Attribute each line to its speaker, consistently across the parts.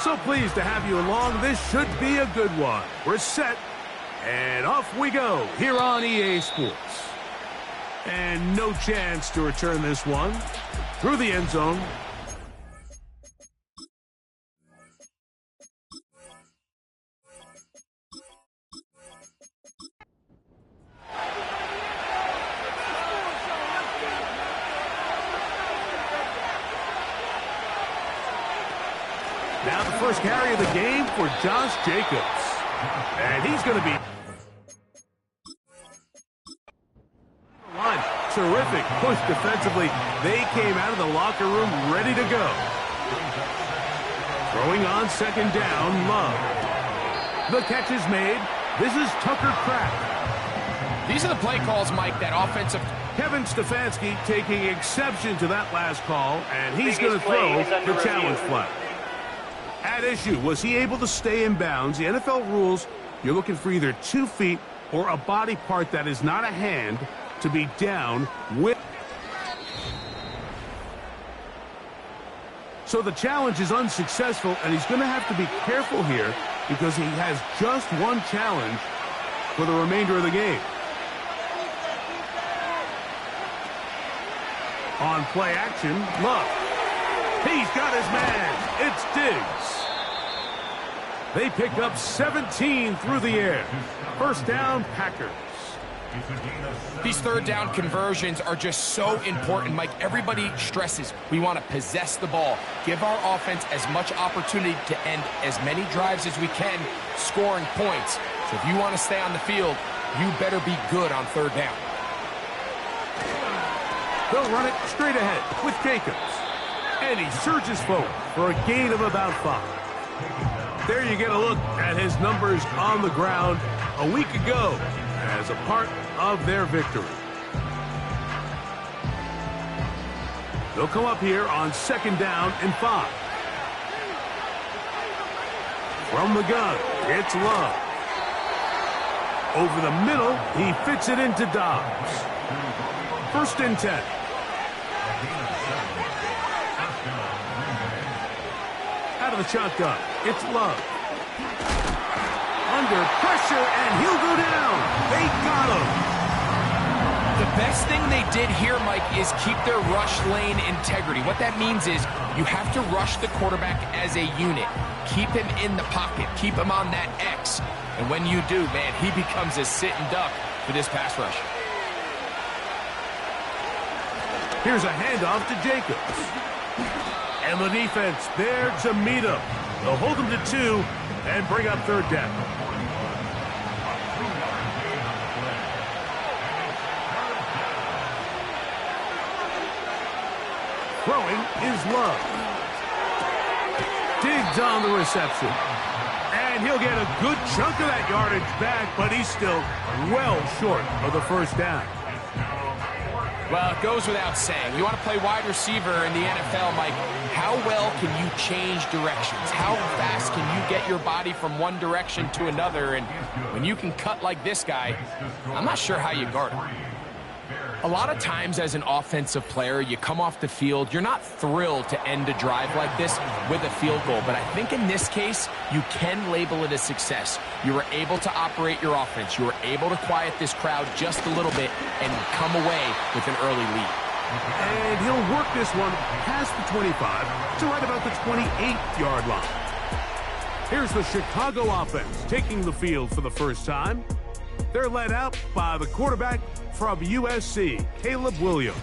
Speaker 1: So pleased to have you along. This should be a good one. We're set, and off we go here on EA Sports. And no chance to return this one through the end zone. Now the first carry of the game for Josh Jacobs. And he's going to be... Terrific push defensively. They came out of the locker room ready to go. Throwing on second down, Love. The catch is made. This is Tucker Kraft.
Speaker 2: These are the play calls, Mike, that offensive...
Speaker 1: Kevin Stefanski taking exception to that last call, and he's going to throw the challenge flag. At issue, was he able to stay in bounds? The NFL rules, you're looking for either 2 feet or a body part that is not a hand to be down with. So the challenge is unsuccessful, and he's going to have to be careful here because he has just one challenge for the remainder of the game. On play action, Love. He's got his man. It's Diggs. They pick up 17 through the air. First down, Packers.
Speaker 2: These third down conversions are just so important, Mike. Everybody stresses we want to possess the ball, give our offense as much opportunity to end as many drives as we can, scoring points. So if you want to stay on the field, you better be good on third down.
Speaker 1: They'll run it straight ahead with Jacobs. And he surges forward for a gain of about 5. There you get a look at his numbers on the ground a week ago as a part of their victory. They'll come up here on second down and 5. From the gun, it's Love. Over the middle, he fits it into Dobbs. First and 10. Out of the shotgun, it's Love. Under pressure, and he'll go down. They got him.
Speaker 2: The best thing they did here, Mike, is keep their rush lane integrity. What that means is you have to rush the quarterback as a unit. Keep him in the pocket. Keep him on that X. And when you do, man, he becomes a sitting duck for this pass rush.
Speaker 1: Here's a handoff to Jacobs. And the defense there to meet him. They'll hold him to 2 and bring up third down. Throwing is Love. Diggs on the reception. And he'll get a good chunk of that yardage back, but he's still well short of the first down.
Speaker 2: Well, it goes without saying. You want to play wide receiver in the NFL, Mike. How well can you change directions? How fast can you get your body from one direction to another? And when you can cut like this guy, I'm not sure how you guard him. A lot of times as an offensive player, you come off the field, you're not thrilled to end a drive like this with a field goal. But I think in this case, you can label it a success. You were able to operate your offense. You were able to quiet this crowd just a little bit and come away with an early lead.
Speaker 1: And he'll work this one past the 25 to right about the 28-yard line. Here's the Chicago offense taking the field for the first time. They're led out by the quarterback from USC, Caleb Williams.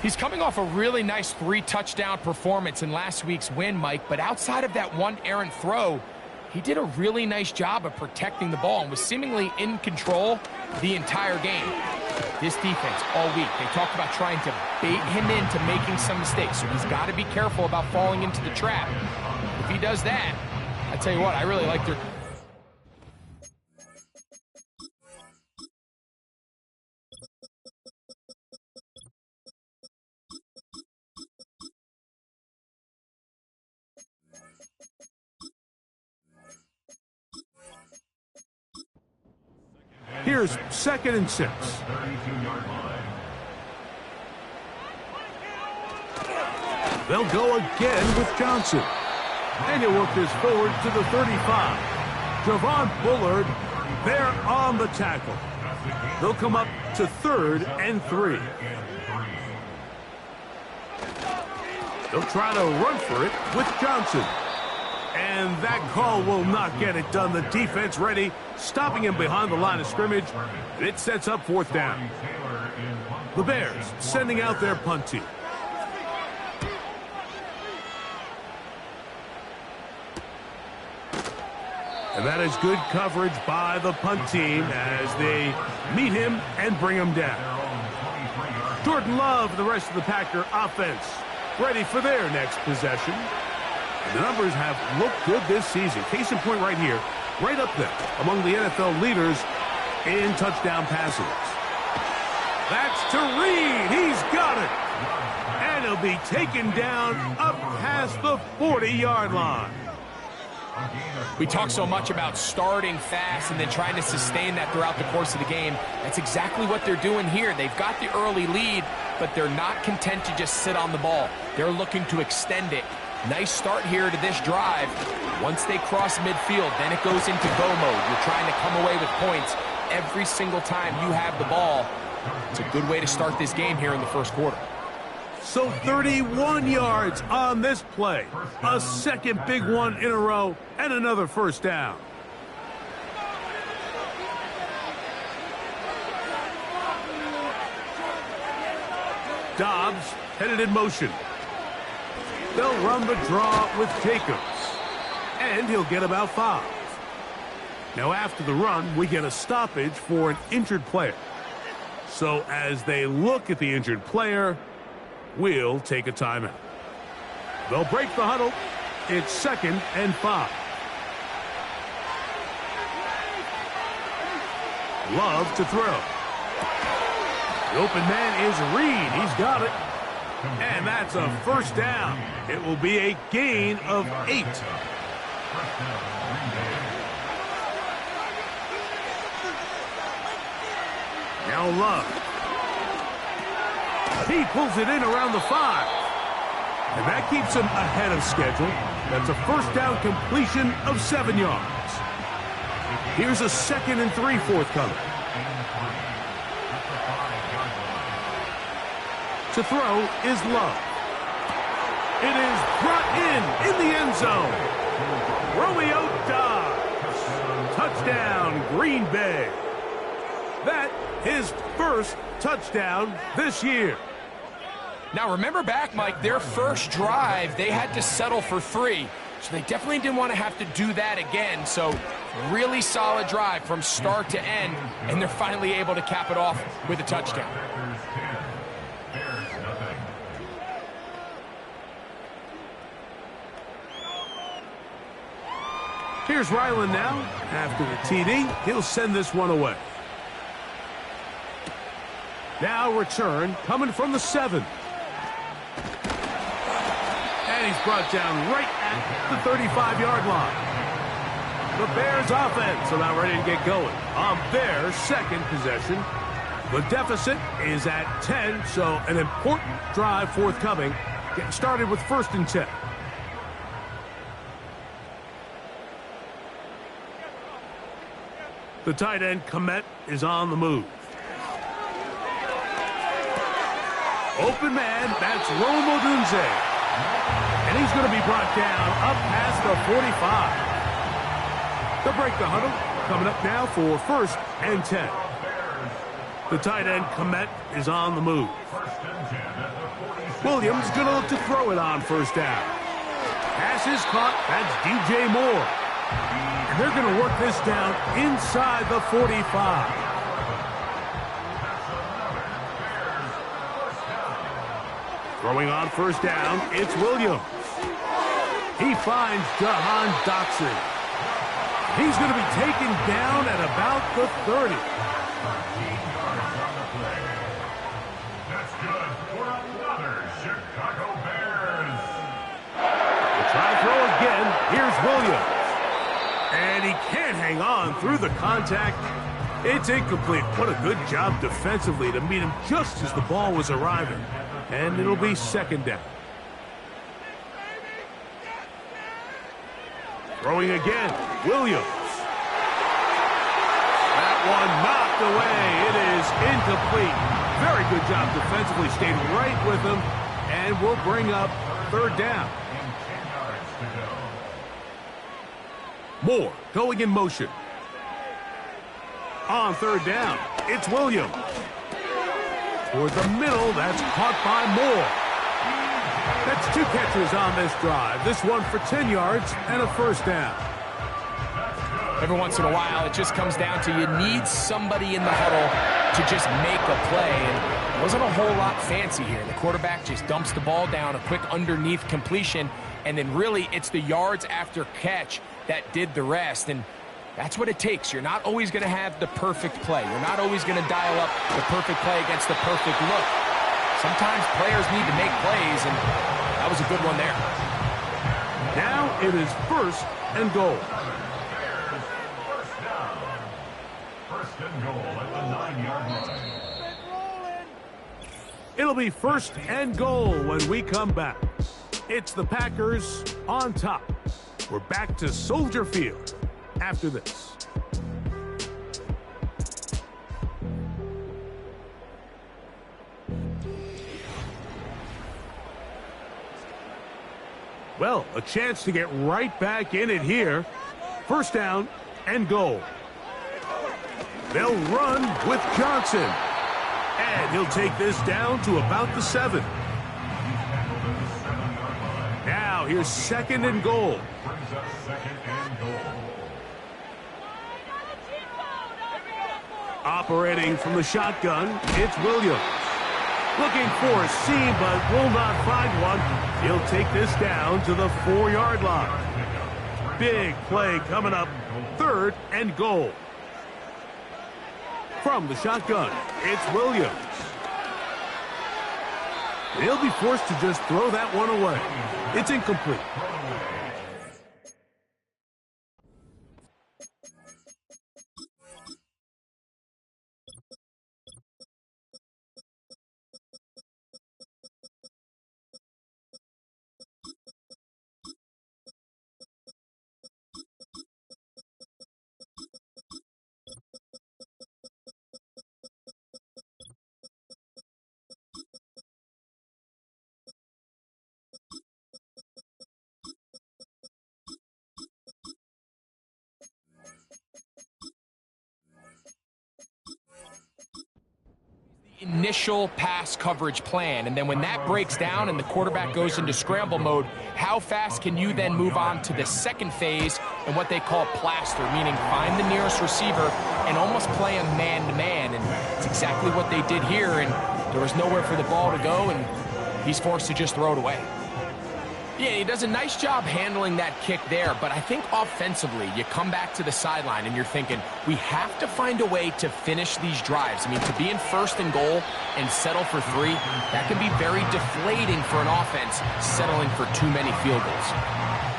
Speaker 2: He's coming off a really nice 3-touchdown performance in last week's win, Mike, but outside of that one errant throw, he did a really nice job of protecting the ball and was seemingly in control the entire game. This defense all week, they talked about trying to bait him into making some mistakes, so he's got to be careful about falling into the trap. If he does that, I tell you what, I really like their...
Speaker 1: Here's second and 6. They'll go again with Johnson. And he'll work this forward to the 35. Javon Bullard there on the tackle. They'll come up to 3rd and 3. They'll try to run for it with Johnson. And that call will not get it done. The defense ready, stopping him behind the line of scrimmage. It sets up 4th down. The Bears sending out their punt team. And that is good coverage by the punt team as they meet him and bring him down. Jordan Love and the rest of the Packer offense ready for their next possession. The numbers have looked good this season. Case in point right here, right up there among the NFL leaders in touchdown passes. That's to Reed. He's got it. And he'll be taken down up past the 40-yard line.
Speaker 2: We talk so much about starting fast and then trying to sustain that throughout the course of the game. That's exactly what they're doing here. They've got the early lead, but they're not content to just sit on the ball. They're looking to extend it. Nice start here to this drive. Once they cross midfield, then it goes into go mode. You're trying to come away with points every single time you have the ball. It's a good way to start this game here in the first quarter.
Speaker 1: So 31 yards on this play. A second big one in a row and another first down. Dobbs headed in motion. They'll run the draw with Jacobs. And he'll get about 5. Now after the run, we get a stoppage for an injured player. So as they look at the injured player, we'll take a timeout. They'll break the huddle. It's 2nd and 5. Love to throw. The open man is Reed. He's got it. And that's a first down. It will be a gain of 8. Now Love. He pulls it in around the 5. And that keeps him ahead of schedule. That's a first down completion of 7 yards. Here's a 2nd and 3 forthcoming. To throw is Love. It is brought in the end zone. Romeo Dobbs. Touchdown, Green Bay. That his first touchdown this year.
Speaker 2: Now remember back, Mike, their first drive, they had to settle for 3. So they definitely didn't want to have to do that again. So really solid drive from start to end, and they're finally able to cap it off with a touchdown.
Speaker 1: Here's Ryland now. After the TD, he'll send this one away. Now return coming from the 7. And he's brought down right at the 35-yard line. The Bears offense about ready to get going on their second possession. The deficit is at 10, so an important drive forthcoming. Getting started with 1st and 10. The tight end, Komet, is on the move. Open man, that's Rome Odunze. And he's going to be brought down up past the 45. They'll break the huddle. Coming up now for 1st and 10. The tight end, Komet, is on the move. Williams going to look to throw it on 1st down. Pass is caught. That's DJ Moore. And they're going to work this down inside the 45. Throwing on 1st down, it's Williams. He finds Jahan Dotson. He's going to be taken down at about the 30.
Speaker 3: That's good for another Chicago Bears.
Speaker 1: We'll try to throw again. Here's Williams. And he can't hang on through the contact. It's incomplete. What a good job defensively to meet him just as the ball was arriving. And it'll be 2nd down. Throwing again, Williams. That one knocked away. It is incomplete. Very good job defensively. Stayed right with him, and will bring up third down. Moore going in motion. On third down, it's Williams. Toward the middle, that's caught by Moore. That's 2 catches on this drive. This one for 10 yards and a first down.
Speaker 2: Every once in a while, it just comes down to you need somebody in the huddle to just make a play. And it wasn't a whole lot fancy here. The quarterback just dumps the ball down, a quick underneath completion, and then really it's the yards after catch that did the rest. And that's what it takes. You're not always going to have the perfect play. You're not always going to dial up the perfect play against the perfect look. Sometimes players need to make plays, and that was a good one there.
Speaker 1: Now it is first and goal.
Speaker 3: First and goal at the 9-yard line.
Speaker 1: It'll be first and goal when we come back. It's the Packers on top. We're back to Soldier Field after this. Well, a chance to get right back in it here. First down and goal. They'll run with Johnson. And he'll take this down to about the 7. Now here's second and goal. Operating from the shotgun, it's Williams. Looking for a seam, but will not find one. He'll take this down to the 4-yard line. Big play coming up. Third and goal. From the shotgun, it's Williams. He'll be forced to just throw that one away. It's incomplete.
Speaker 2: Initial pass coverage plan, and then when that breaks down and the quarterback goes into scramble mode, how fast can you then move on to the second phase and what they call plaster, meaning find the nearest receiver and almost play a man-to-man, and it's exactly what they did here, and there was nowhere for the ball to go, and he's forced to just throw it away. Yeah, he does a nice job handling that kick there, but I think offensively, you come back to the sideline and you're thinking, we have to find a way to finish these drives. I mean, to be in first and goal and settle for 3, that can be very deflating for an offense, settling for too many field goals.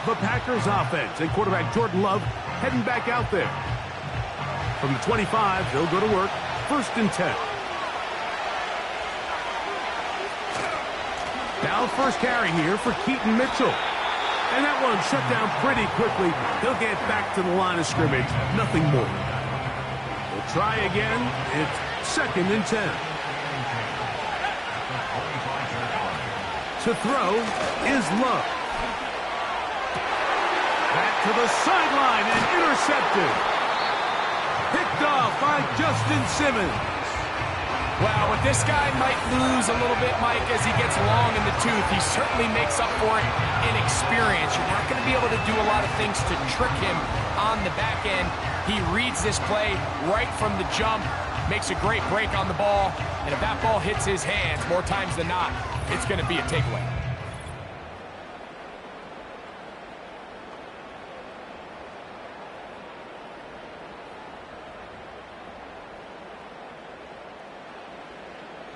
Speaker 1: The Packers offense and quarterback Jordan Love heading back out there. From the 25, they'll go to work. First and 10. Now first carry here for Keaton Mitchell. And that one shut down pretty quickly. He'll get back to the line of scrimmage. Nothing more. We'll try again. It's second and 10. To throw is Love. Back to the sideline and intercepted. Picked off by Justin Simmons.
Speaker 2: Well, what this guy might lose a little bit, Mike, as he gets long in the tooth, he certainly makes up for it in experience. You're not going to be able to do a lot of things to trick him on the back end. He reads this play right from the jump, makes a great break on the ball, and if that ball hits his hands more times than not, it's going to be a takeaway.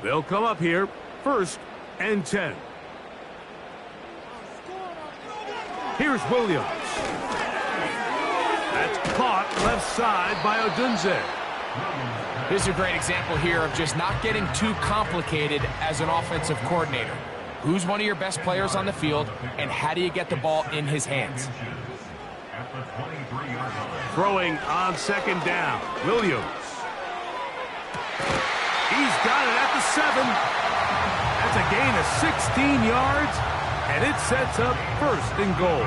Speaker 1: They'll come up here, first and 10. Here's Williams. That's caught left side by Odunze.
Speaker 2: This is a great example here of just not getting too complicated as an offensive coordinator. Who's one of your best players on the field, and how do you get the ball in his hands?
Speaker 3: at the 23-yard line.
Speaker 1: Throwing on second down, Williams. He's got it at the 7. That's a gain of 16 yards, and it sets up 1st and goal.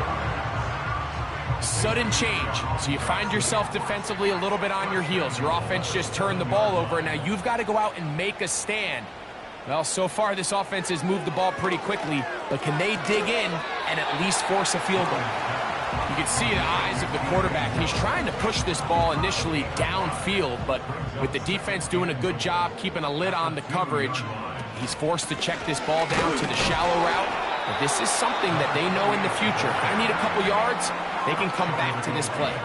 Speaker 2: Sudden change. So you find yourself defensively a little bit on your heels. Your offense just turned the ball over, and now you've got to go out and make a stand. Well, so far this offense has moved the ball pretty quickly, but can they dig in and at least force a field goal? You can see the eyes of the quarterback. He's trying to push this ball initially downfield, but with the defense doing a good job keeping a lid on the coverage, he's forced to check this ball down to the shallow route. But this is something that they know in the future. If I need a couple yards, they can come back to this play.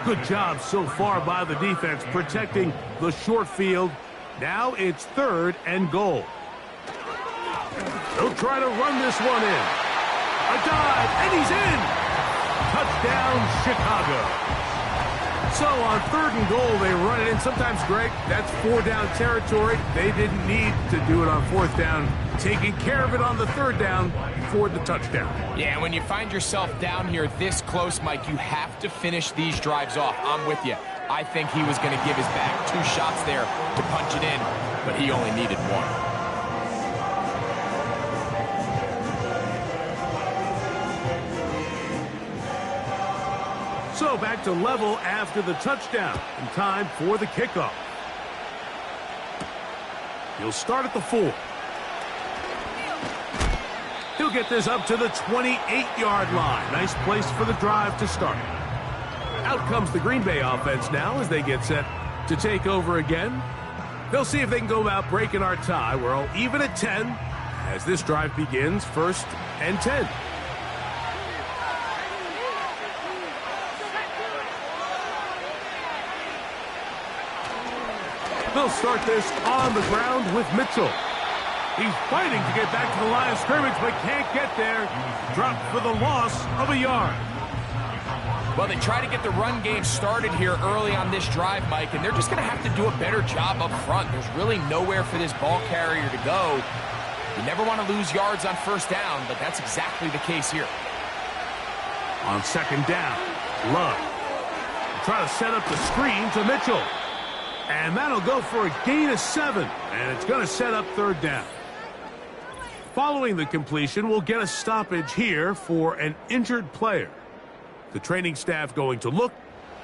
Speaker 1: Good job so far by the defense protecting the short field. Now it's 3rd and goal. They'll try to run this one in. A dive, and he's in! Touchdown, Chicago. So on 3rd and goal, they run it in. Sometimes, Greg, that's 4-down territory. They didn't need to do it on 4th down. Taking care of it on the 3rd down for the touchdown.
Speaker 2: Yeah, when you find yourself down here this close, Mike, you have to finish these drives off. I'm with you. I think he was going to give his back 2 shots there to punch it in, but he only needed 1.
Speaker 1: So back to level after the touchdown, and time for the kickoff. He'll start at the 4. He'll get this up to the 28-yard line. Nice place for the drive to start. Out comes the Green Bay offense now as they get set to take over again. They'll see if they can go about breaking our tie. We're all even at 10 as this drive begins, 1st and 10. They'll start this on the ground with Mitchell. He's fighting to get back to the line of scrimmage, but can't get there. Dropped for the loss of a yard.
Speaker 2: Well, they try to get the run game started here early on this drive, Mike, and they're just going to have to do a better job up front. There's really nowhere for this ball carrier to go. You never want to lose yards on 1st down, but that's exactly the case here.
Speaker 1: On 2nd down, Love. Try to set up the screen to Mitchell. And that'll go for a gain of 7, and it's going to set up 3rd down. Following the completion, we'll get a stoppage here for an injured player. The training staff going to look,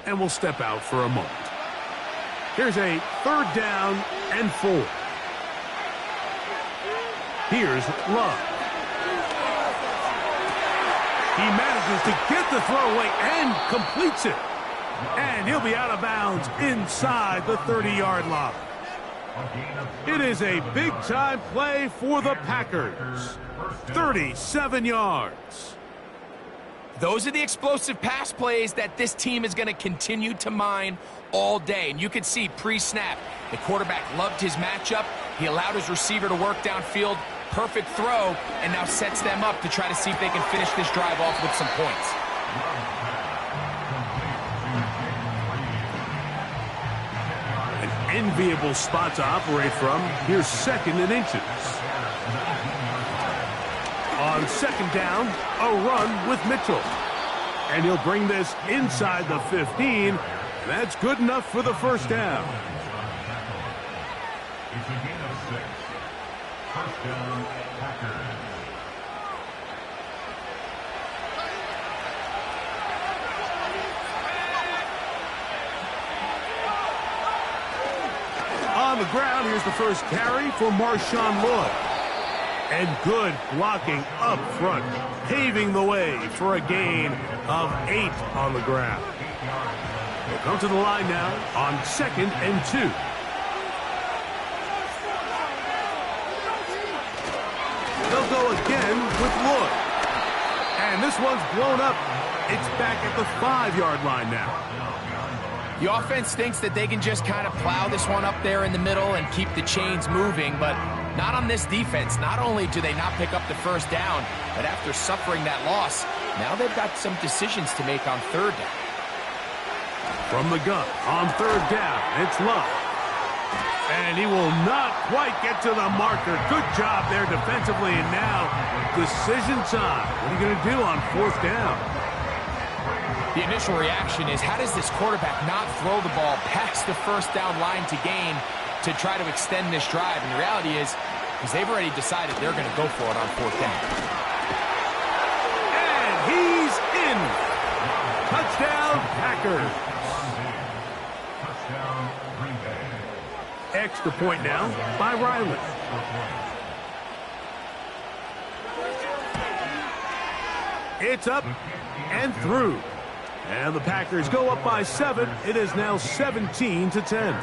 Speaker 1: and we'll step out for a moment. Here's a 3rd down and 4. Here's Love. He manages to get the throw away and completes it. And he'll be out of bounds inside the 30-yard line. It is a big-time play for the Packers. 37 yards.
Speaker 2: Those are the explosive pass plays that this team is going to continue to mine all day. And you can see pre-snap, the quarterback loved his matchup. He allowed his receiver to work downfield. Perfect throw, and now sets them up to try to see if they can finish this drive off with some points.
Speaker 1: Enviable spot to operate from. Here's 2nd and inches. On 2nd down, a run with Mitchell. And he'll bring this inside the 15. That's good enough for the 1st down.
Speaker 3: It's a gain of 6. 1st down, Packers.
Speaker 1: On the ground, here's the first carry for Marshawn Lloyd. And good blocking up front, paving the way for a gain of 8 on the ground. They'll come to the line now on 2nd and 2. They'll go again with Lloyd. And this one's blown up. It's back at the 5-yard line now.
Speaker 2: The offense thinks that they can just kind of plow this one up there in the middle and keep the chains moving, but not on this defense. Not only do they not pick up the 1st down, but after suffering that loss, now they've got some decisions to make on 3rd down.
Speaker 1: From the gun on 3rd down, it's Love. And he will not quite get to the marker. Good job there defensively, and now decision time. What are you going to do on 4th down?
Speaker 2: The initial reaction is, how does this quarterback not throw the ball past the first down line to gain to try to extend this drive? And the reality is they've already decided they're going to go for it on fourth down.
Speaker 1: And he's in. Touchdown, Packers.
Speaker 3: Touchdown, Green Bay.
Speaker 1: Extra point now by Riley. It's up and through. And the Packers go up by 7. It is now 17-10.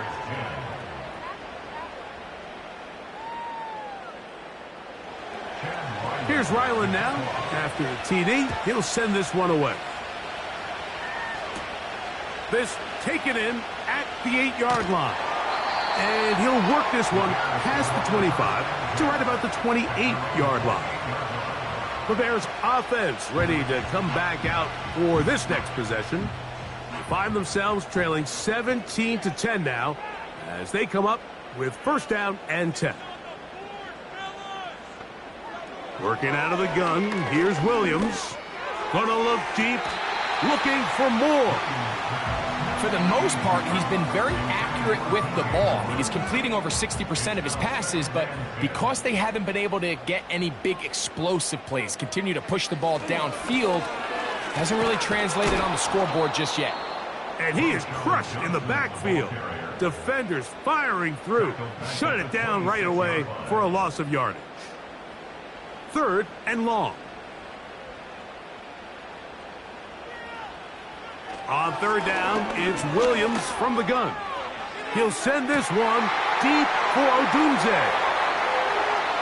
Speaker 1: Here's Ryland now. After the TD, he'll send this one away. This taken in at the 8-yard line. And he'll work this one past the 25 to right about the 28-yard line. The Bears offense ready to come back out for this next possession. They find themselves trailing 17-10 now as they come up with first down and 10. Working out of the gun, here's Williams. Gonna look deep, looking for more.
Speaker 2: For the most part, he's been very accurate with the ball. I mean, he's completing over 60% of his passes, but because they haven't been able to get any big explosive plays, continue to push the ball downfield, hasn't really translated on the scoreboard just yet.
Speaker 1: And he is crushed in the backfield. Defenders firing through. Shut it down right away for a loss of yardage. Third and long. On third down, it's Williams from the gun. He'll send this one deep for Odunze.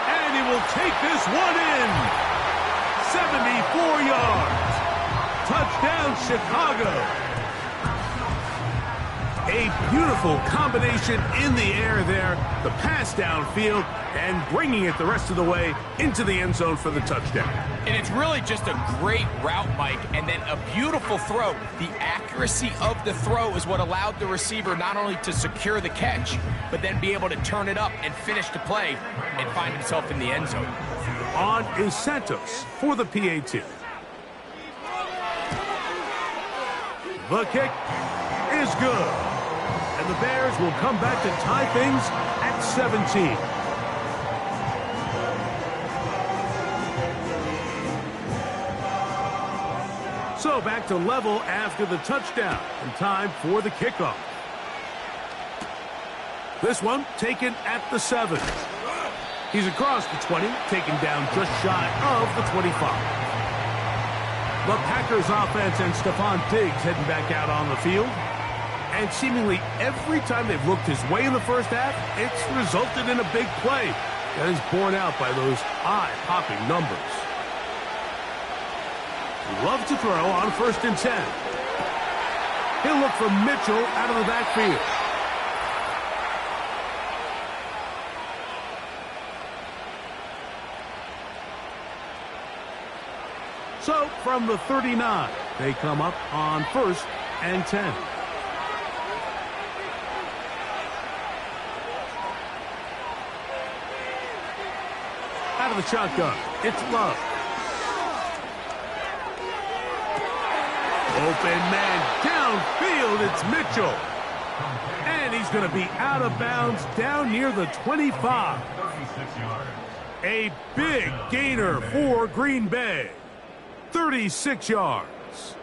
Speaker 1: And he will take this one in. 74 yards. Touchdown, Chicago. A beautiful combination in the air there. The pass downfield and bringing it the rest of the way into the end zone for the touchdown.
Speaker 2: And it's really just a great route, Mike, and then a beautiful throw. The accuracy of the throw is what allowed the receiver not only to secure the catch, but then be able to turn it up and finish the play and find himself in the end zone.
Speaker 1: On is Santos for the PAT. The kick is good. And the Bears will come back to tie things at 17. So back to level after the touchdown, and time for the kickoff. This one taken at the 7. He's across the 20, taken down just shy of the 25. The Packers offense and Stephon Diggs heading back out on the field. And seemingly every time they've looked his way in the first half, it's resulted in a big play that is borne out by those eye-popping numbers. Love to throw on 1st and 10. He'll look for Mitchell out of the backfield. So from the 39, they come up on 1st and 10. Out of the shotgun, it's Love. Open man downfield, it's Mitchell. And he's going to be out of bounds down near the 25. A big gainer for Green Bay. 36 yards.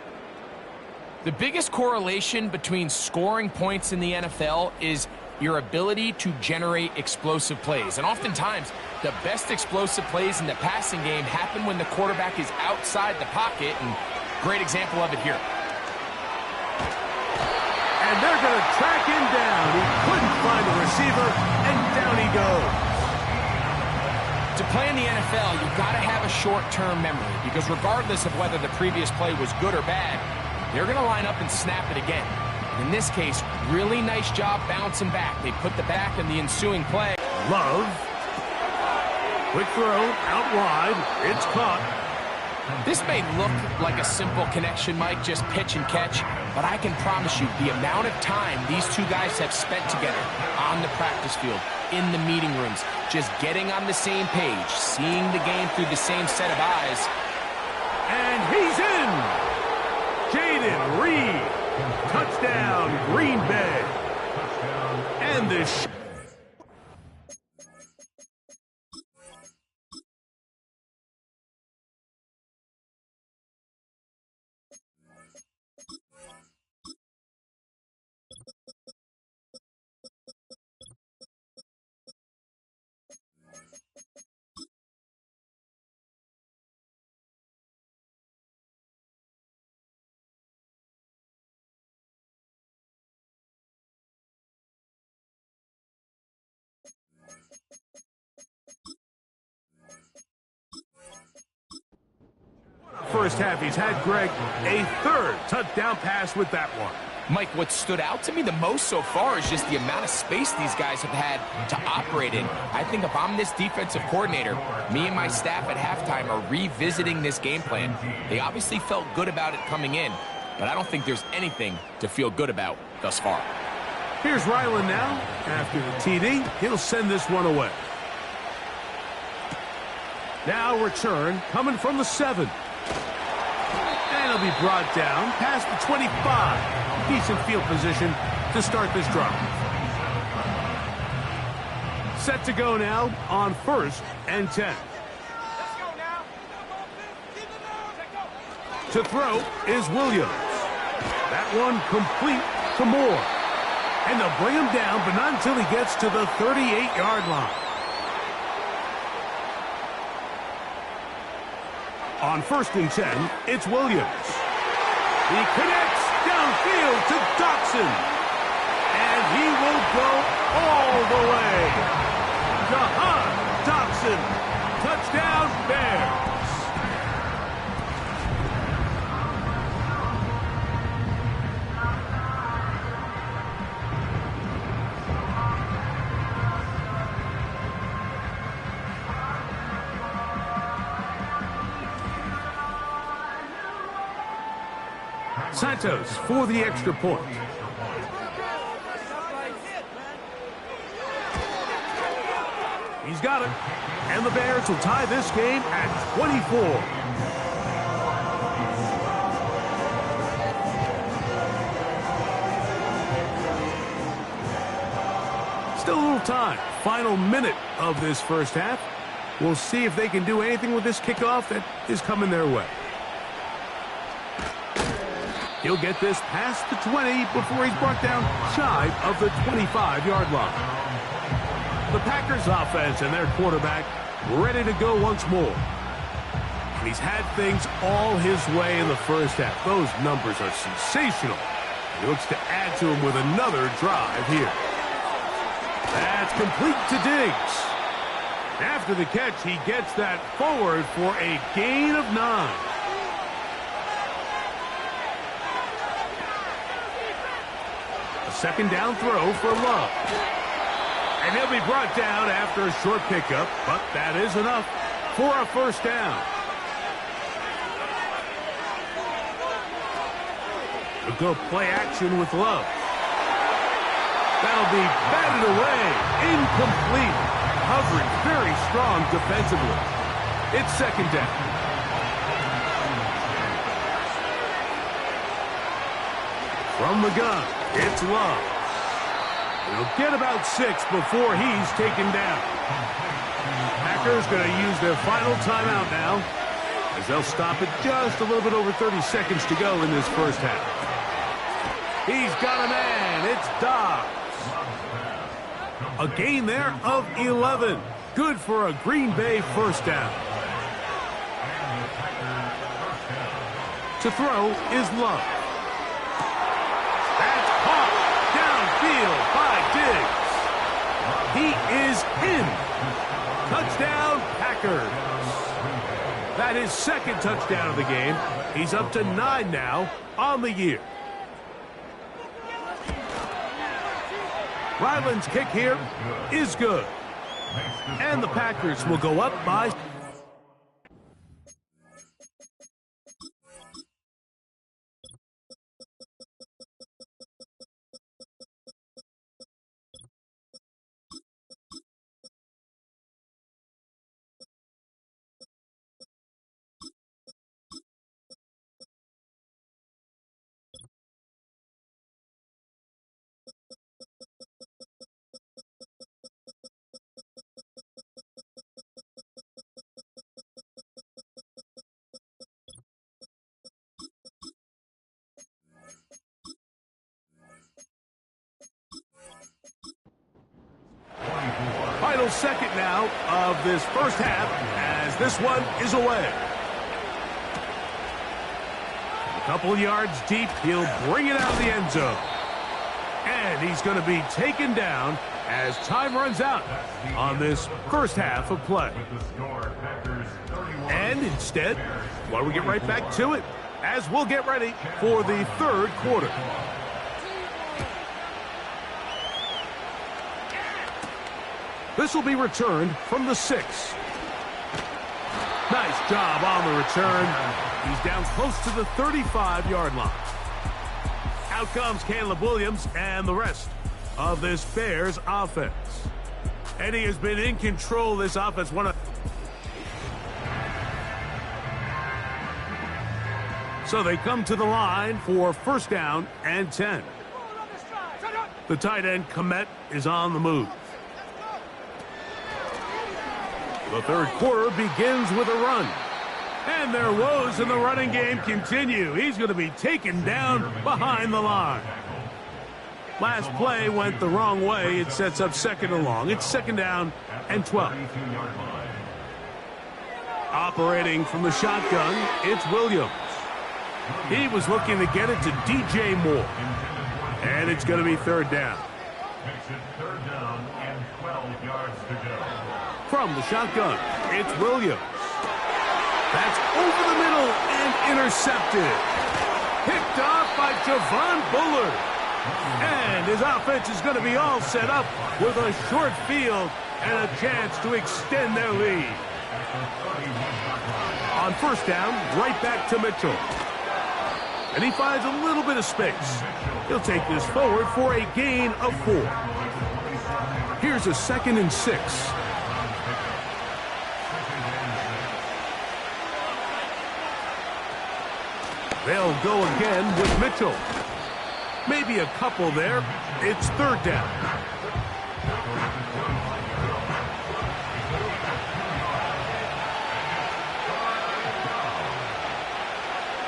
Speaker 2: The biggest correlation between scoring points in the NFL is your ability to generate explosive plays. And oftentimes, the best explosive plays in the passing game happen when the quarterback is outside the pocket, and great example of it here.
Speaker 1: And they're going to track him down. He couldn't find a receiver, and down he goes.
Speaker 2: To play in the NFL, you've got to have a short-term memory, because regardless of whether the previous play was good or bad, they're going to line up and snap it again. In this case, really nice job bouncing back. They put the back in the ensuing play.
Speaker 1: Love. Quick throw, out wide. It's caught.
Speaker 2: This may look like a simple connection, Mike, just pitch and catch, but I can promise you the amount of time these two guys have spent together on the practice field, in the meeting rooms, just getting on the same page, seeing the game through the same set of eyes.
Speaker 1: And he's in! J.D. Jaden Reed. Touchdown, Green Bay. And this first half, he's had Greg a third touchdown pass with that one.
Speaker 2: Mike, what stood out to me the most so far is just the amount of space these guys have had to operate in. I think if I'm this defensive coordinator, me and my staff at halftime are revisiting this game plan. They obviously felt good about it coming in, but I don't think there's anything to feel good about thus far.
Speaker 1: Here's Ryland now. After the TD, he'll send this one away. Now return coming from the 7. And he'll be brought down past the 25. Decent field position to start this drive. Set to go now on 1st and 10. To throw is Williams. That one complete to Moore. And they'll bring him down, but not until he gets to the 38-yard line. On 1st and 10, it's Williams. He connects downfield to Dotson. And he will go all the way. Jahan Dotson. Touchdown, Bears. Santos for the extra point. He's got it. And the Bears will tie this game at 24. Still a little time. Final minute of this first half. We'll see if they can do anything with this kickoff that is coming their way. He'll get this past the 20 before he's brought down shy of the 25-yard line. The Packers offense and their quarterback ready to go once more. And he's had things all his way in the first half. Those numbers are sensational. He looks to add to them with another drive here. That's complete to Diggs. After the catch, he gets that forward for a gain of 9. Second down throw for Love. And he'll be brought down after a short pickup, but that is enough for a first down. He'll go play action with Love. That'll be batted away. Incomplete. Hovering very strong defensively. It's second down. From the gun, it's Love. He'll get about 6 before he's taken down. Packers going to use their final timeout now, as they'll stop it just a little bit over 30 seconds to go in this first half. He's got a man. It's Dobbs. A gain there of 11. Good for a Green Bay first down. To throw is Love. That's caught downfield by Diggs. He is in. Touchdown, Packers. That is second touchdown of the game. He's up to 9 now on the year. Ryland's kick here is good. And the Packers will go up by second now of this first half as this one is away. A couple yards deep, he'll bring it out of the end zone. And he's going to be taken down as time runs out on this first half of play. And instead, why don't we get right back to it as we'll get ready for the third quarter. This will be returned from the 6. Nice job on the return. He's down close to the 35-yard line. Out comes Caleb Williams and the rest of this Bears offense. And he has been in control of this offense. So they come to the line for first down and 10. The tight end, Komet, is on the move. The third quarter begins with a run. And their woes in the running game continue. He's going to be taken down behind the line. Last play went the wrong way. It sets up second and long. It's second down and 12. Operating from the shotgun, it's Williams. He was looking to get it to DJ Moore. And it's going to be third down.
Speaker 3: Makes it third down and 12 yards to go.
Speaker 1: From the shotgun, it's Williams. That's over the middle and intercepted. Picked off by Javon Bullard. And his offense is going to be all set up with a short field and a chance to extend their lead. On first down, right back to Mitchell. And he finds a little bit of space. He'll take this forward for a gain of 4. Here's a 2nd and 6. They'll go again with Mitchell. Maybe a couple there. It's third down.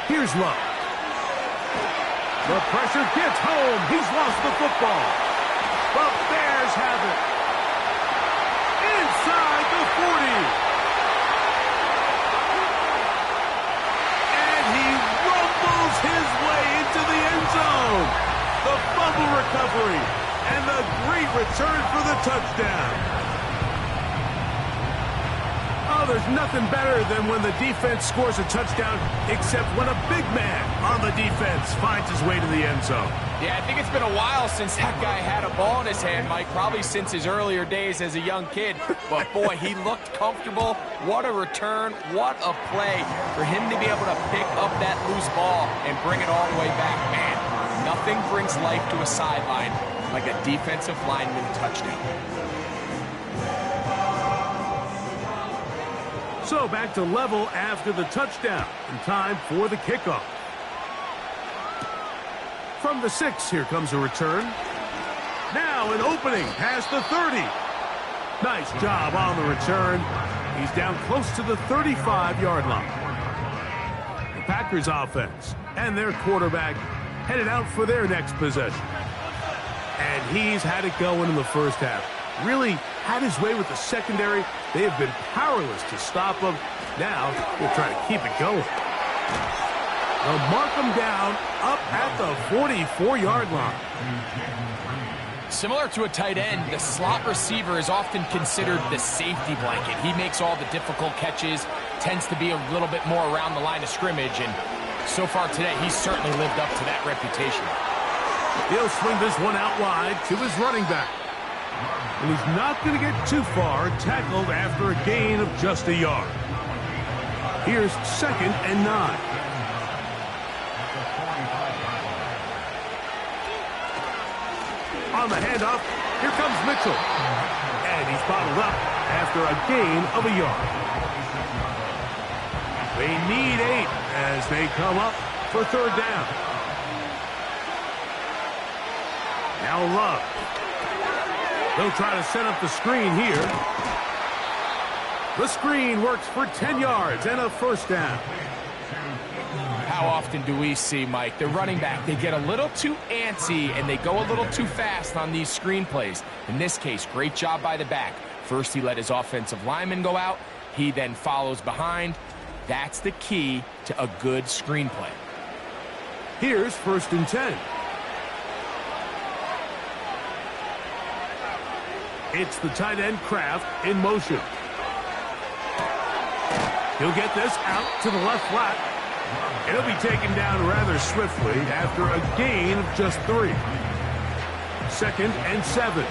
Speaker 1: Here's Love. The pressure gets home. He's lost the football. The Bears have it. Inside the 40. And he rumbles his way into the end zone. The fumble recovery. And the great return for the touchdown. Oh, there's nothing better than when the defense scores a touchdown, except when a big man on the defense finds his way to the end zone.
Speaker 2: Yeah, I think it's been a while since that guy had a ball in his hand, Mike, probably since his earlier days as a young kid. But, boy, he looked comfortable. What a return. What a play for him to be able to pick up that loose ball and bring it all the way back. Man, nothing brings life to a sideline like a defensive lineman touchdown.
Speaker 1: So back to level after the touchdown, and time for the kickoff. From the 6, here comes a return. Now an opening past the 30. Nice job on the return. He's down close to the 35-yard line. The Packers offense and their quarterback headed out for their next possession. And he's had it going in the first half. Really had his way with the secondary. They have been powerless to stop him. Now they'll try to keep it going. They'll mark him down up at the 44-yard line.
Speaker 2: Similar to a tight end, the slot receiver is often considered the safety blanket. He makes all the difficult catches, tends to be a little bit more around the line of scrimmage, and so far today, he's certainly lived up to that reputation.
Speaker 1: He'll swing this one out wide to his running back. And he's not going to get too far, tackled after a gain of just a yard. Here's 2nd and 9. On the handoff, here comes Mitchell. And he's bottled up after a gain of a yard. They need 8 as they come up for third down. Now Love. They'll try to set up the screen here. The screen works for 10 yards and a first down.
Speaker 2: How often do we see, Mike, the running back, they get a little too antsy and they go a little too fast on these screen plays. In this case, great job by the back. First, he let his offensive lineman go out. He then follows behind. That's the key to a good screenplay.
Speaker 1: Here's 1st and 10. It's the tight end Kraft in motion. He'll get this out to the left flat. It'll be taken down rather swiftly after a gain of just 3. 2nd and 7.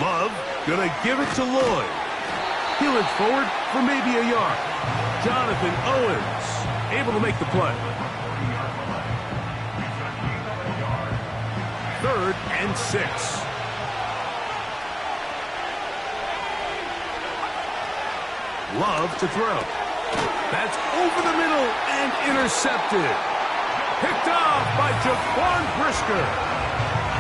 Speaker 1: Love gonna give it to Lloyd. He'll inch forward for maybe a yard. Jonathan Owens able to make the play. 3rd and 6. Love to throw. That's over the middle and intercepted. Picked off by Jaquan Brisker.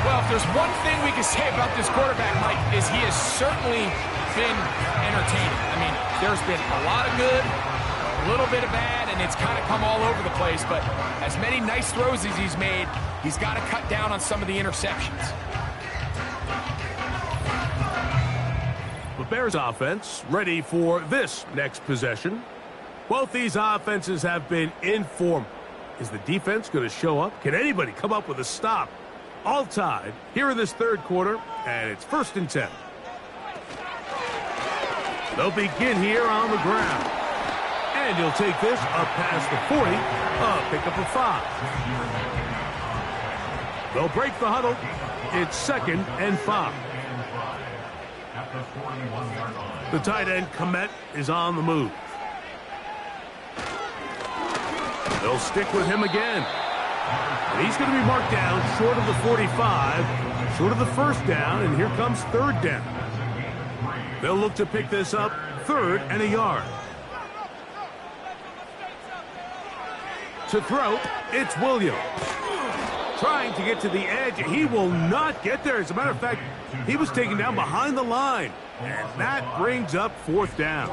Speaker 2: Well, if there's one thing we can say about this quarterback, Mike, is he has certainly been entertaining. I mean, there's been a lot of good, a little bit of bad, and it's kind of come all over the place. But as many nice throws as he's made, he's got to cut down on some of the interceptions.
Speaker 1: The Bears offense ready for this next possession. Both these offenses have been in form. Is the defense going to show up? Can anybody come up with a stop? All tied here in this 3rd quarter, and it's 1st and 10. They'll begin here on the ground. And he'll take this up past the 40, a pickup of 5. They'll break the huddle. It's 2nd and 5. The tight end, Komet, is on the move. They'll stick with him again. And he's going to be marked down short of the 45, short of the 1st down, and here comes 3rd down. They'll look to pick this up 3rd and a yard. To throw, it's Williams. Trying to get to the edge. He will not get there. As a matter of fact, he was taken down behind the line. And that brings up 4th down.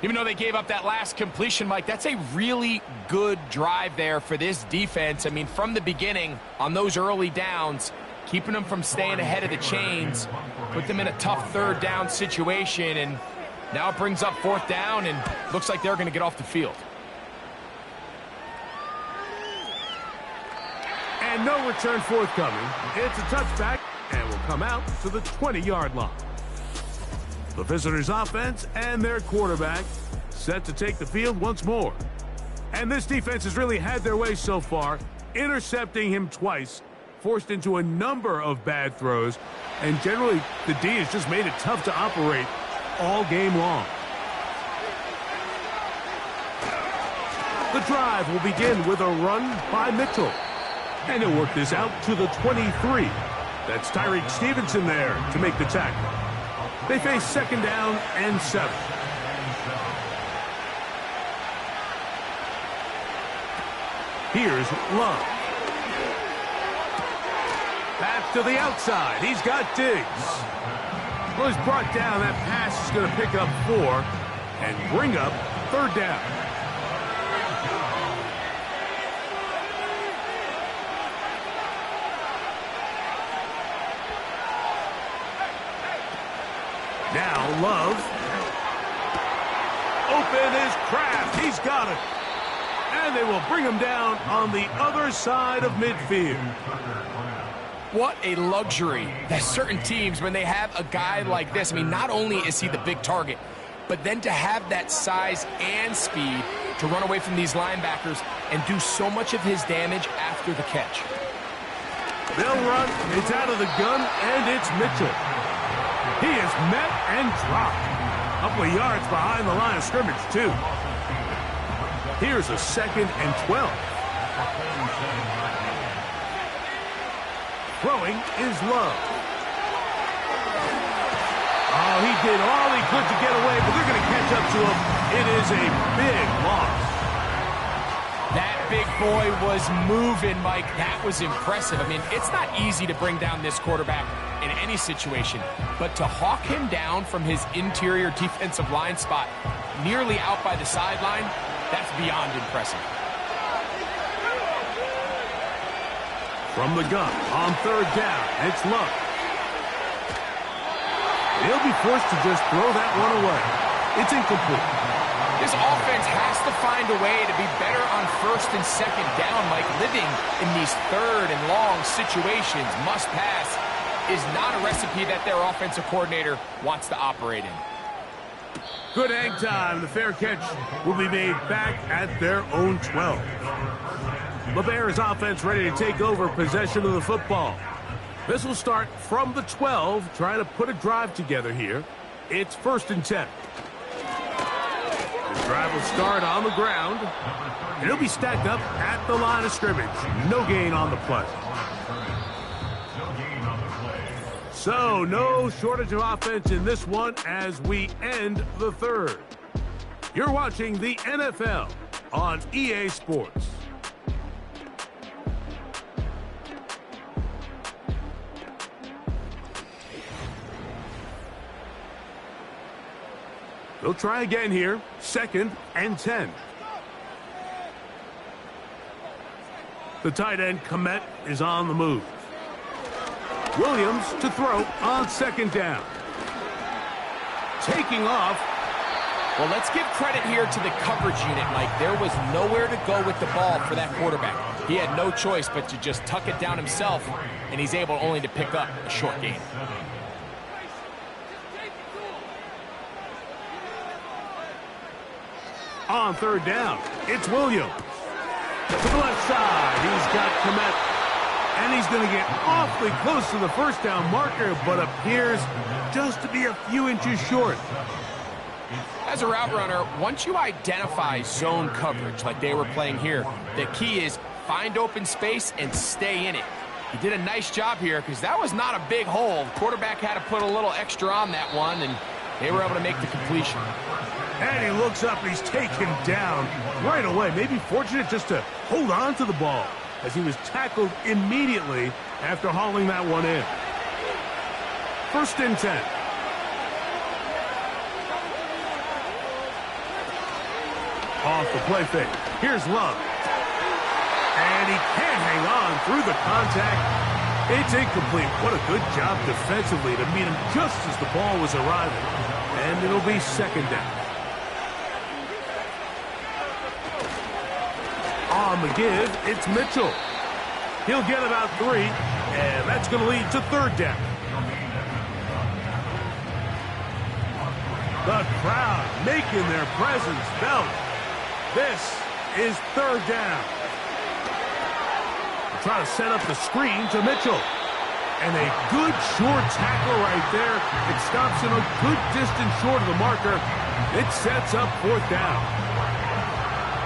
Speaker 2: Even though they gave up that last completion, Mike, that's a really good drive there for this defense. I mean, from the beginning, on those early downs, keeping them from staying ahead of the chains, put them in a tough 3rd down situation, and now it brings up 4th down, and looks like they're going to get off the field.
Speaker 1: And no return forthcoming. It's a touchback, and will come out to the 20-yard line. The visitors' offense and their quarterback set to take the field once more. And this defense has really had their way so far, intercepting him twice, forced into a number of bad throws, and generally the D has just made it tough to operate all game long. The drive will begin with a run by Mitchell. And he'll work this out to the 23. That's Tyreek Stevenson there to make the tackle. They face 2nd down and 7. Here's Love. Back to the outside. He's got Diggs. Well, he's brought down. That pass is going to pick up 4 and bring up 3rd down. Now Love. Open is Kraft. He's got it. And they will bring him down on the other side of midfield.
Speaker 2: What a luxury that certain teams, when they have a guy like this, I mean, not only is he the big target, but then to have that size and speed to run away from these linebackers and do so much of his damage after the catch.
Speaker 1: They'll run. It's out of the gun, and it's Mitchell. He is met and dropped. A couple of yards behind the line of scrimmage, too. Here's a 2nd and 12. Throwing is Love. Oh, he did all he could to get away, but they're going to catch up to him. It is a big loss.
Speaker 2: That big boy was moving, Mike. That was impressive. I mean, it's not easy to bring down this quarterback in any situation, but to hawk him down from his interior defensive line spot nearly out by the sideline, that's beyond impressive.
Speaker 1: From the gun on third down, it's Luck. He'll be forced to just throw that one away. It's incomplete.
Speaker 2: This offense has to find a way to be better on first and second down, Mike. Living in these third and long situations, must pass, is not a recipe that their offensive coordinator wants to operate in.
Speaker 1: Good hang time. The fair catch will be made back at their own 12. The Bears offense ready to take over possession of the football. This will start from the 12, trying to put a drive together here. It's 1st and 10. The drive will start on the ground, and he'll be stacked up at the line of scrimmage. No gain on the play. So, no shortage of offense in this one as we end the third. You're watching the NFL on EA Sports. They'll try again here. 2nd and 10. The tight end, Komet, is on the move. Williams to throw on 2nd down. Taking off.
Speaker 2: Well, let's give credit here to the coverage unit, Mike. There was nowhere to go with the ball for that quarterback. He had no choice but to just tuck it down himself, and he's able only to pick up a short gain.
Speaker 1: On 3rd down, it's Williams. To the left side, he's got Komet. And he's going to get awfully close to the 1st down marker, but appears just to be a few inches short.
Speaker 2: As a route runner, once you identify zone coverage like they were playing here, the key is find open space and stay in it. He did a nice job here because that was not a big hole. The quarterback had to put a little extra on that one, and they were able to make the completion.
Speaker 1: And he looks up, and he's taken down right away. Maybe fortunate just to hold on to the ball, as he was tackled immediately after hauling that one in. 1st and 10. Off the play fake. Here's Love. And he can't hang on through the contact. It's incomplete. What a good job defensively to meet him just as the ball was arriving. And it'll be 2nd down. On the give, it's Mitchell. He'll get about 3, and that's going to lead to 3rd down. The crowd making their presence felt. This is 3rd down. They'll try to set up the screen to Mitchell. And a good short tackle right there. It stops him a good distance short of the marker. It sets up 4th down.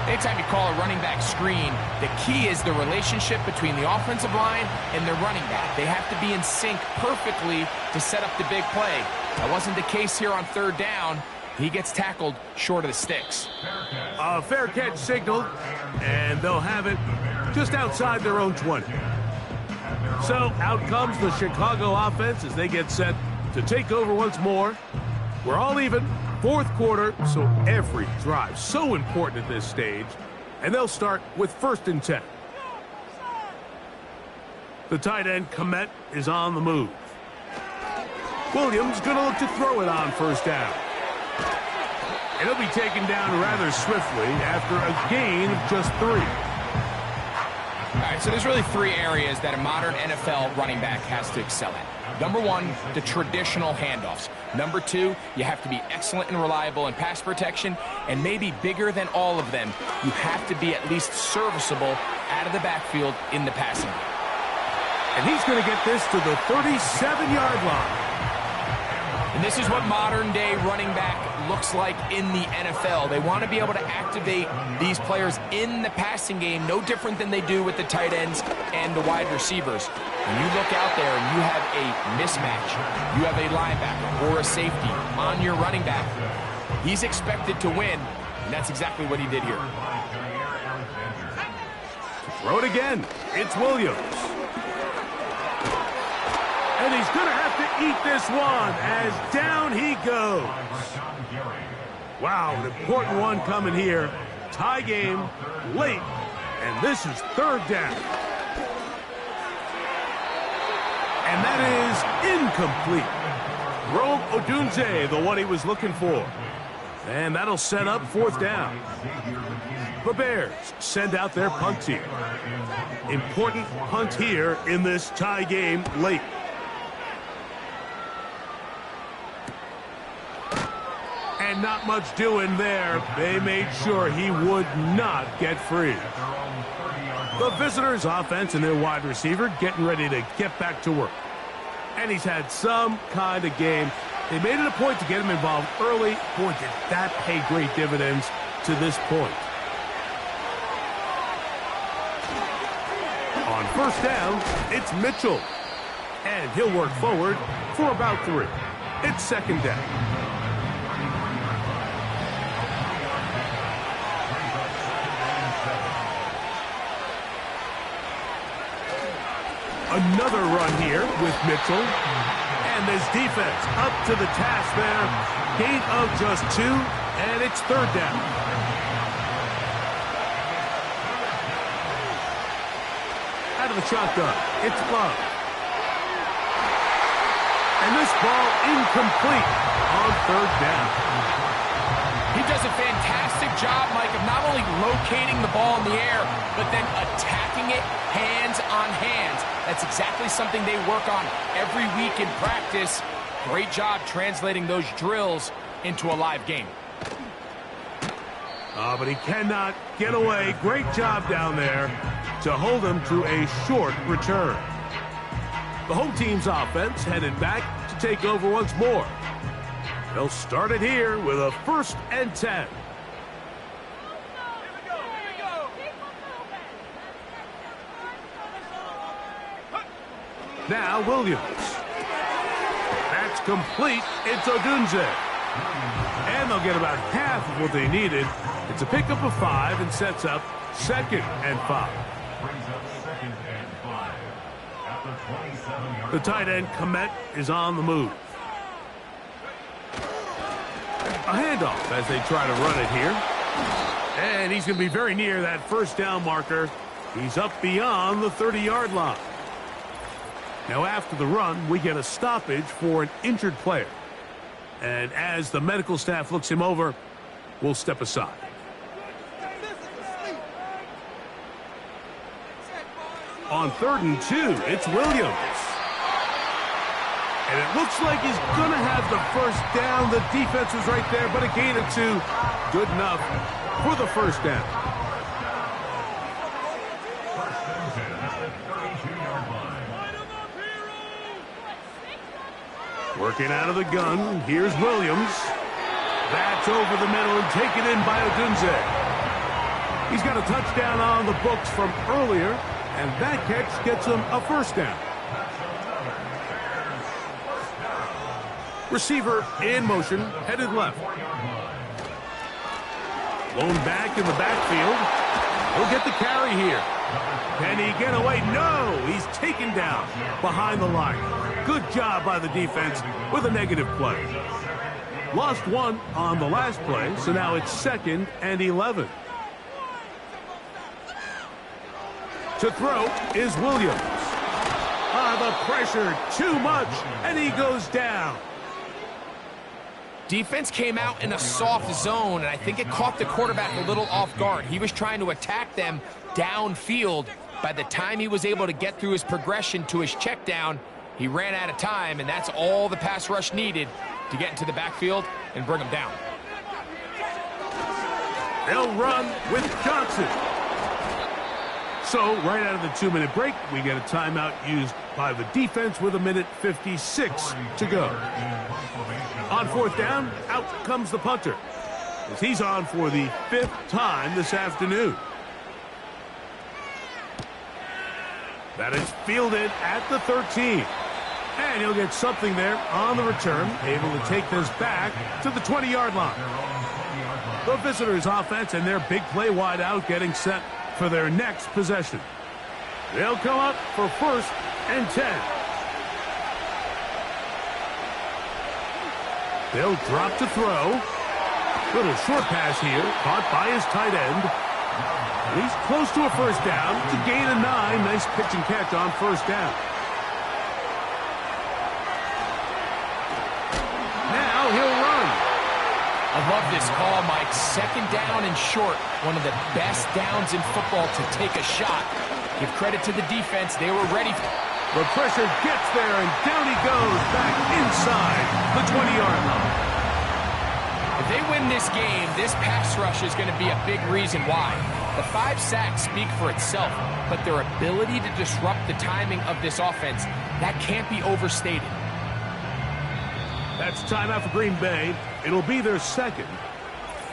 Speaker 2: Anytime you call a running back screen, the key is the relationship between the offensive line and their running back. They have to be in sync perfectly to set up the big play. That wasn't the case here on 3rd down. He gets tackled short of the sticks.
Speaker 1: A fair catch signaled, and they'll have it just outside their own 20. So out comes the Chicago offense as they get set to take over once more. We're all even. 4th quarter, so every drive so important at this stage. And they'll start with 1st and 10. The tight end, Komet, is on the move. Williams going to look to throw it on 1st down. And he'll be taken down rather swiftly after a gain of just 3.
Speaker 2: All right, so there's really 3 areas that a modern NFL running back has to excel at. Number 1, the traditional handoffs. Number 2, you have to be excellent and reliable in pass protection, and maybe bigger than all of them, you have to be at least serviceable out of the backfield in the passing game.
Speaker 1: And he's going to get this to the 37-yard line.
Speaker 2: And this is what modern-day running back looks like in the NFL. They want to be able to activate these players in the passing game, no different than they do with the tight ends and the wide receivers. When you look out there and you have a mismatch, you have a linebacker or a safety on your running back, he's expected to win, and that's exactly what he did here.
Speaker 1: Throw it again. It's Williams. And he's going to have to eat this one as down he goes. Wow, an important one coming here. Tie game, late, and this is 3rd down. And that is incomplete. Rome Odunze, the one he was looking for. And that'll set up 4th down. The Bears send out their punt team. Important punt here in this tie game late. And not much doing there. They made sure he would not get free. The visitors' offense and their wide receiver getting ready to get back to work. And he's had some kind of game. They made it a point to get him involved early. Boy, did that pay great dividends to this point. On 1st down, it's Mitchell. And he'll work forward for about 3. It's 2nd down. Another run here with Mitchell. And this defense up to the task there. Gain of just 2, and it's 3rd down. Out of the shotgun, it's Love. And this ball incomplete on 3rd down.
Speaker 2: He does a fantastic job, Mike, of not only locating the ball in the air, but then attacking it hands on hands. That's exactly something they work on every week in practice. Great job translating those drills into a live game.
Speaker 1: But he cannot get away. Great job down there to hold him to a short return. The home team's offense headed back to take over once more. They'll start it here with a 1st and 10. Now Williams. That's complete. It's Odunze. And they'll get about half of what they needed. It's a pickup of 5 and sets up 2nd and 5. The tight end, Komet, is on the move. A handoff as they try to run it here. And he's going to be very near that 1st down marker. He's up beyond the 30-yard line. Now, after the run, we get a stoppage for an injured player. And as the medical staff looks him over, we'll step aside. On 3rd and 2, it's Williams. And it looks like he's going to have the 1st down. The defense was right there, but a gain of 2. Good enough for the 1st down. Working out of the gun, here's Williams. That's over the middle and taken in by Odunze. He's got a touchdown on the books from earlier, and that catch gets him a 1st down. Receiver in motion, headed left. Blown back in the backfield. He'll get the carry here. Can he get away? No! He's taken down behind the line. Good job by the defense with a negative play. Lost 1 on the last play, so now it's 2nd and 11. To throw is Williams. The pressure, too much, and he goes down.
Speaker 2: Defense came out in a soft zone, and I think it caught the quarterback a little off guard. He was trying to attack them downfield. By the time he was able to get through his progression to his check down, he ran out of time, and that's all the pass rush needed to get into the backfield and bring him down.
Speaker 1: They'll run with Johnson. So, right out of the 2-minute break, we get a timeout used by the defense with 1:56 to go. On 4th down, out comes the punter, as he's on for the 5th time this afternoon. That is fielded at the 13. And he'll get something there on the return, able to take this back to the 20-yard line. The visitors' offense and their big play wide out getting set for their next possession. They'll come up for 1st and 10. They'll drop to throw. Little short pass here, caught by his tight end. He's close to a 1st down to gain a 9. Nice pitch and catch on 1st down.
Speaker 2: I love this call, Mike. Second down and short. One of the best downs in football to take a shot. Give credit to the defense. They were ready.
Speaker 1: The pressure gets there, and down he goes back inside the 20-yard line.
Speaker 2: If they win this game, this pass rush is going to be a big reason why. The 5 sacks speak for itself, but their ability to disrupt the timing of this offense, that can't be overstated.
Speaker 1: That's timeout for Green Bay. It'll be their second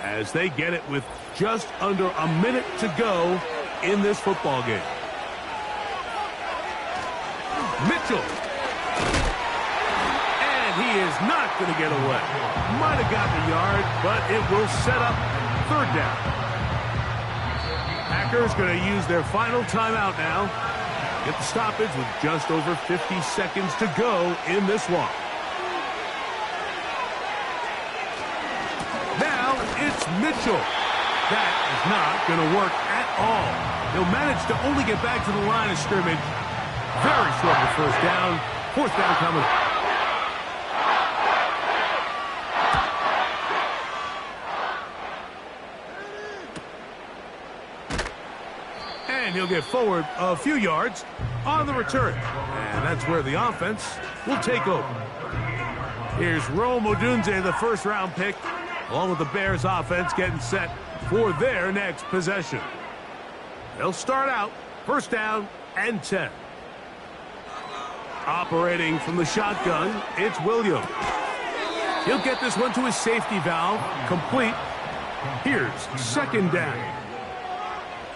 Speaker 1: as they get it with just under a minute to go in this football game. Mitchell. And he is not going to get away. Might have got the yard, but it will set up third down. Packers going to use their final timeout now. Get the stoppage with just over 50 seconds to go in this one. Now it's Mitchell. That is not going to work at all. He'll manage to only get back to the line of scrimmage. Very short of first down. Fourth down coming. And he'll get forward a few yards on the return. And that's where the offense will take over. Here's Rome Odunze, the first-round pick, along with the Bears offense getting set for their next possession. They'll start out first down and 10. Operating from the shotgun, it's Williams. He'll get this one to his safety valve, complete. Here's second down.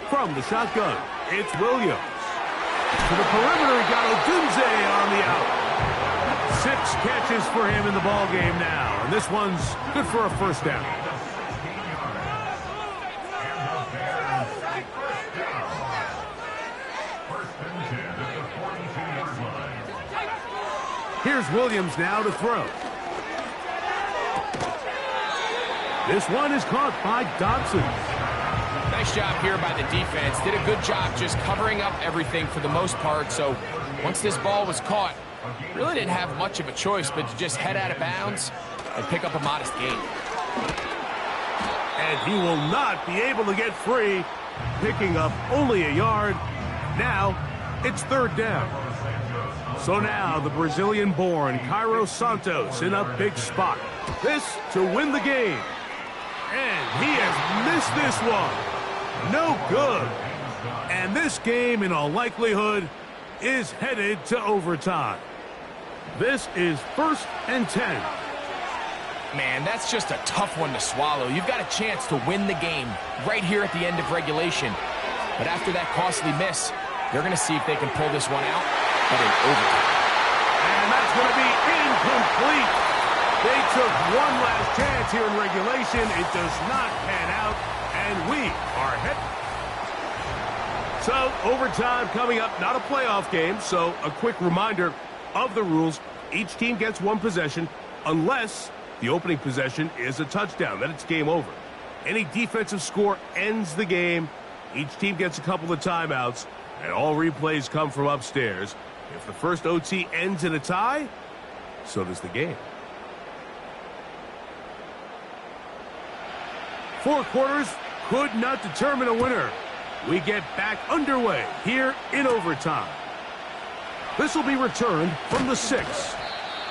Speaker 1: From the shotgun, it's Williams. To the perimeter, he got Odunze on the out. 6 catches for him in the ball game now, and this one's good for a first down. Here's Williams now to throw. This one is caught by Dodson.
Speaker 2: Nice job here by the defense. Did a good job just covering up everything for the most part. So once this ball was caught, really didn't have much of a choice but to just head out of bounds and pick up a modest gain.
Speaker 1: And he will not be able to get free, picking up only a yard. Now it's third down. So now the Brazilian-born Cairo Santos in a big spot. This to win the game. And he has missed this one. No good. And this game, in all likelihood, is headed to overtime. This is first and 10.
Speaker 2: Man, that's just a tough one to swallow. You've got a chance to win the game right here at the end of regulation. But after that costly miss, they're going to see if they can pull this one out. But in overtime.
Speaker 1: And that's going to be incomplete. They took one last chance here in regulation. It does not pan out, and we are headed. So, overtime coming up, not a playoff game, so a quick reminder of the rules. Each team gets one possession unless the opening possession is a touchdown. Then it's game over. Any defensive score ends the game. Each team gets a couple of timeouts, and all replays come from upstairs. If the first OT ends in a tie, so does the game. 4 quarters could not determine a winner. We get back underway here in overtime. This will be returned from the 6.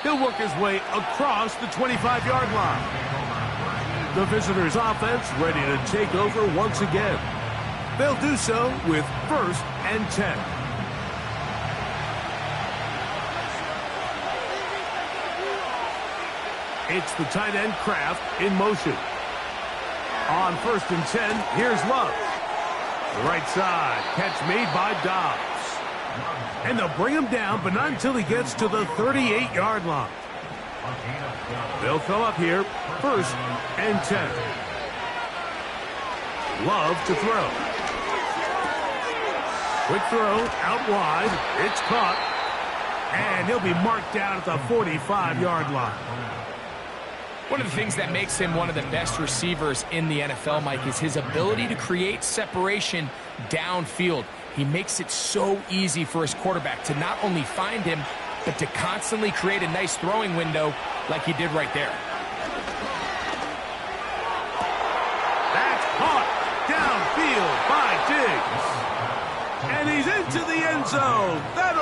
Speaker 1: He'll work his way across the 25-yard line. The visitors' offense ready to take over once again. They'll do so with first and 10. It's the tight end Kraft in motion. On first and 10, here's Love. The right side, catch made by Dobbs. And they'll bring him down, but not until he gets to the 38-yard line. They'll come up here, first and 10. Love to throw. Quick throw, out wide, it's caught. And he'll be marked down at the 45-yard line.
Speaker 2: One of the things that makes him one of the best receivers in the NFL, Mike, is his ability to create separation downfield. He makes it so easy for his quarterback to not only find him, but to constantly create a nice throwing window like he did right there.
Speaker 1: Diggs. And he's into the end zone. That'll